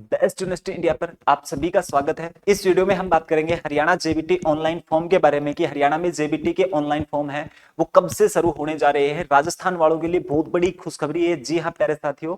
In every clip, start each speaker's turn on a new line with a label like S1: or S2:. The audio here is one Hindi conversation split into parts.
S1: बेस्ट यूनिवर्सिटी इंडिया पर आप सभी का स्वागत है। इस वीडियो में हम बात करेंगे हरियाणा जेबीटी ऑनलाइन फॉर्म के बारे में कि हरियाणा में जेबीटी के ऑनलाइन फॉर्म है वो कब से शुरू होने जा रहे हैं। राजस्थान वालों के लिए बहुत बड़ी खुशखबरी है। जी हाँ प्यारे साथियों,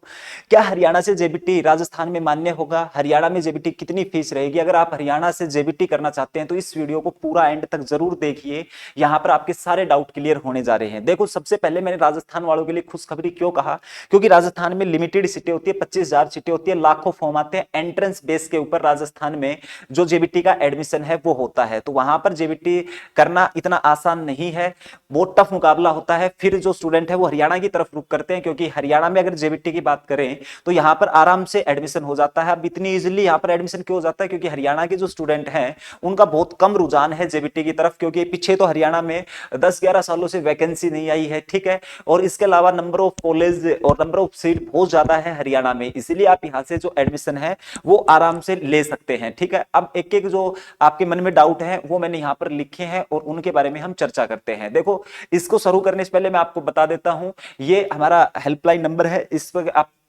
S1: क्या हरियाणा से जेबीटी राजस्थान में मान्य होगा? हरियाणा में जेबीटी कितनी फीस रहेगी? अगर आप हरियाणा से जेबीटी करना चाहते हैं तो इस वीडियो को पूरा एंड तक जरूर देखिए। यहाँ पर आपके सारे डाउट क्लियर होने जा रहे हैं। देखो, सबसे पहले मैंने राजस्थान वालों के लिए खुशखबरी क्यों कहा, क्योंकि राजस्थान में लिमिटेड सीटें होती है, 25,000 सीटें होती है, लाखों फॉर्म आते हैं। एंट्रेंस बेस के ऊपर राजस्थान में जो जेबीटी का एडमिशन है वो होता है, तो वहां पर जेबीटी करना इतना आसान नहीं है, बहुत टफ मुकाबला होता है। फिर जो स्टूडेंट है वो हरियाणा की तरफ रुख करते हैं, क्योंकि हरियाणा में अगर जेबीटी की बात करें तो यहां पर आराम से एडमिशन हो जाता है। अब इतनी इजीली यहां पर एडमिशन क्यों हो जाता है? क्योंकि हरियाणा के जो स्टूडेंट हैं उनका बहुत कम रुझान है जेबीटी की तरफ, क्योंकि पीछे तो हरियाणा में 10-11 सालों से वैकेंसी नहीं आई है, ठीक है। और इसके अलावा नंबर ऑफ कॉलेज और नंबर ऑफ सीट बहुत ज्यादा है हरियाणा में, इसीलिए आप यहां से जो एडमिशन है वो आराम से ले सकते हैं, ठीक है। अब एक एक जो आपके मन में डाउट है वो मैंने यहां पर लिखे हैं और उनके बारे में हम चर्चा करते हैं। देखो, इसको शुरू करने से पहले मैं आपको बता देता हूं, ये हमारा हेल्पलाइन नंबर है,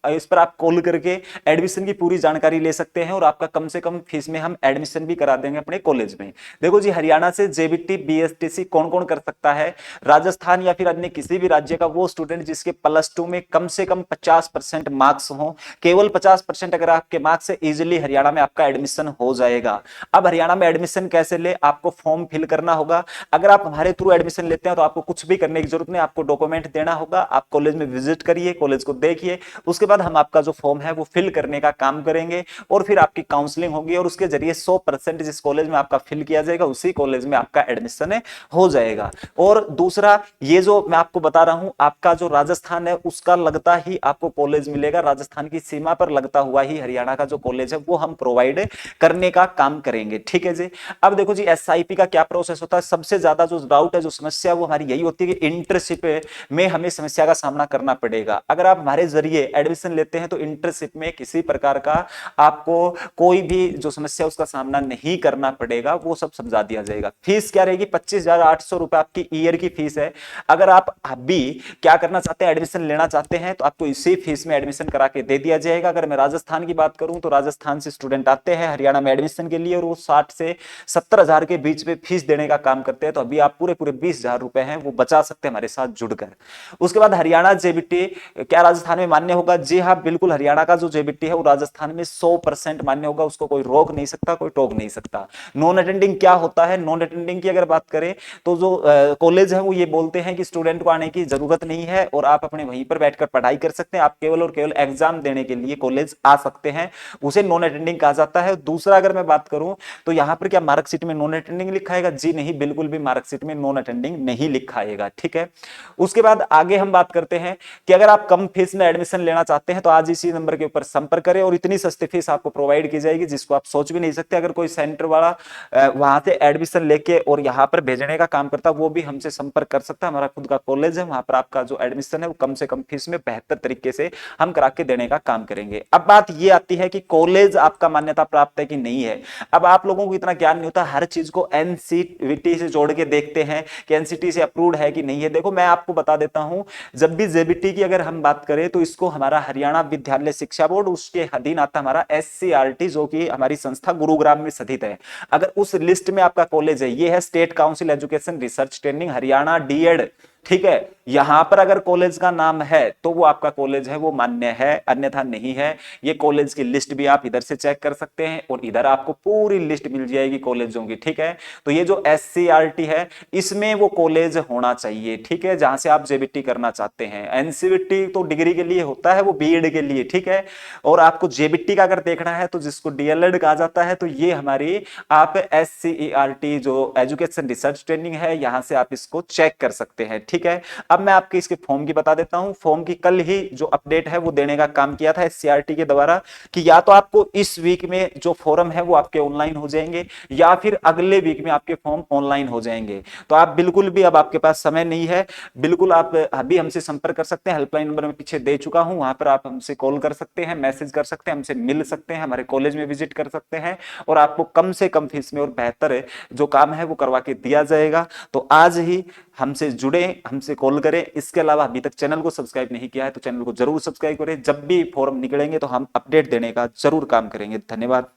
S1: इस पर आप कॉल करके एडमिशन की पूरी जानकारी ले सकते हैं और आपका कम से कम फीस में हम एडमिशन भी करा देंगे अपने कॉलेज में। देखो जी, हरियाणा से जेबीटी बीएसटीसी कौन कौन कर सकता है? राजस्थान या फिर अन्य किसी भी राज्य का वो स्टूडेंट जिसके +2 में कम से कम 50% मार्क्स हो। केवल 50% अगर आपके मार्क्स से इजीली हरियाणा में आपका एडमिशन हो जाएगा। अब हरियाणा में एडमिशन कैसे ले? आपको फॉर्म फिल करना होगा। अगर आप हमारे थ्रू एडमिशन लेते हैं तो आपको कुछ भी करने की जरूरत नहीं, आपको डॉक्यूमेंट देना होगा। आप कॉलेज में विजिट करिए, कॉलेज को देखिए, उसके बाद हम आपका जो फॉर्म है वो फिल करने का काम करेंगे और फिर आपकी काउंसलिंग होगी और उसके जरिए 100% जिस कॉलेज में आपका फिल किया जाएगा उसी कॉलेज में आपका एडमिशन हो जाएगा। और दूसरा, ये जो मैं आपको बता रहा हूं, आपका जो राजस्थान है उसका लगता ही आपको कॉलेज मिलेगा, राजस्थान की सीमा पर लगता हुआ ही हरियाणा का जो कॉलेज है वो हम प्रोवाइड करने का काम करेंगे, ठीक है जी। अब देखो जी, एसआईपी का क्या प्रोसेस होता है? सबसे ज्यादा जो डाउट है, जो समस्या, वो हमारी यही होती है कि इंटर्नशिप में हमें समस्या का सामना करना पड़ेगा। अगर आप हमारे जरिए एडमिशन लेते हैं तो इंटर्नशिप में किसी प्रकार का आपको कोई भी जो समस्या उसका सामना नहीं करना पड़ेगा, वो सब समझा दिया जाएगा। फीस क्या रहेगी? 25,800 रुपए आपकी ईयर की फीस है। अगर आप अभी क्या करना चाहते हैं, एडमिशन लेना चाहते हैं, तो आपको इसी फीस में एडमिशन करा के दे दिया जाएगा। अगर मैं राजस्थान की बात करूं तो राजस्थान से स्टूडेंट आते हैं हरियाणा में एडमिशन के लिए और वो 60 से 70,000 के बीच में फीस देने का काम करते हैं, तो अभी आप पूरे पूरे 20,000 रुपए हैं वो बचा सकते हैं हमारे साथ जुड़कर। उसके बाद हरियाणा जेबीटी क्या राजस्थान में मान्य होगा? जी हाँ बिल्कुल, हरियाणा का जो जेबीटी है वो राजस्थान में 100% मान्य होगा, उसको कोई रोक नहीं सकता, कोई टोक नहीं सकता। नॉन अटेंडिंग क्या होता है? नॉन अटेंडिंग की अगर बात करें तो जो कॉलेज है वो ये बोलते हैं कि स्टूडेंट को आने की जरूरत नहीं है और आप अपने वहीं पर बैठकर पढ़ाई कर सकते हैं, आप केवल और केवल एग्जाम देने के लिए कॉलेज आ सकते हैं, उसे नॉन अटेंडिंग कहा जाता है। दूसरा, अगर मैं बात करूं तो यहां पर क्या मार्कशीट में नॉन अटेंडिंग लिखाएगा? जी नहीं, बिल्कुल भी मार्कशीट में नॉन अटेंडिंग नहीं लिखाएगा, ठीक है। उसके बाद आगे हम बात करते हैं कि अगर आप कम फीस में एडमिशन लेना चाहते हैं तो आज इसी नंबर के ऊपर संपर्क करें और इतनी सस्ती फीस आपको प्रोवाइड की जाएगी जिसको आप सोच भी नहीं सकते। अगर कोई सेंटर वाला वहां से एडमिशन लेके और यहाँ पर भेजने का काम करता, वो भी हमसे संपर्क कर सकता है। हमारा खुद का कॉलेज है, वहां पर आपका जो एडमिशन है वो कम से कम फीस में बेहतर तरीके से हम करा के देने का काम करेंगे। अब बात ये आती है कि कॉलेज आपका मान्यता प्राप्त है कि नहीं है। अब आप लोगों को इतना ज्ञान नहीं होता, हर चीज को एनसीवीटी से जोड़ के देखते हैं कि एनसीटी से अप्रूव्ड है कि नहीं है। देखो, मैं आपको बता देता हूं, जब भी जेबीटी की अगर हम बात करें तो इसको हमारा हरियाणा विद्यालय शिक्षा बोर्ड, उसके अधीन आता हमारा एससीईआरटी, जो कि हमारी संस्था गुरुग्राम में स्थित है। अगर उस लिस्ट में आपका कॉलेज है, ये है state council education research training Haryana D Ed, ठीक है, यहां पर अगर कॉलेज का नाम है तो वो आपका कॉलेज है वो मान्य है, अन्यथा नहीं है। ये कॉलेज की लिस्ट भी आप इधर से चेक कर सकते हैं और इधर आपको पूरी लिस्ट मिल जाएगी कॉलेजों की, ठीक है। तो ये जो एससीईआरटी है इसमें वो कॉलेज होना चाहिए, ठीक है, जहां से आप जेबीटी करना चाहते हैं। एनसीवीटी तो डिग्री के लिए होता है, वो बीएड के लिए, ठीक है। और आपको जेबीटी का अगर देखना है तो जिसको डीएलएड कहा जाता है, तो ये हमारी आप एससीईआरटी जो एजुकेशन रिसर्च ट्रेनिंग है, यहां से आप इसको चेक कर सकते हैं, ठीक है। अब मैं आपके इसके फॉर्म की बता देता हूं। फॉर्म की कल ही जो अपडेट है वो देने का काम किया था एससीईआरटी के द्वारा कि या तो आपको इस वीक में जो फॉर्म है वो आपके ऑनलाइन हो जाएंगे या फिर अगले वीक में आपके फॉर्म ऑनलाइन हो जाएंगे। तो आप बिल्कुल भी, अब आपके पास समय नहीं है, बिल्कुल आप अभी हमसे संपर्क कर सकते हैं। हेल्पलाइन नंबर मैं पीछे दे चुका हूं, वहां पर आप हमसे कॉल कर सकते हैं, मैसेज कर सकते हैं, हमसे मिल सकते हैं, हमारे कॉलेज में विजिट कर सकते हैं और आपको कम से कम फीस में और बेहतर जो काम है वो करवा के दिया जाएगा। तो आज ही हमसे जुड़े हमसे कॉल करें। इसके अलावा अभी तक चैनल को सब्सक्राइब नहीं किया है तो चैनल को जरूर सब्सक्राइब करें। जब भी फॉर्म निकलेंगे तो हम अपडेट देने का जरूर काम करेंगे। धन्यवाद।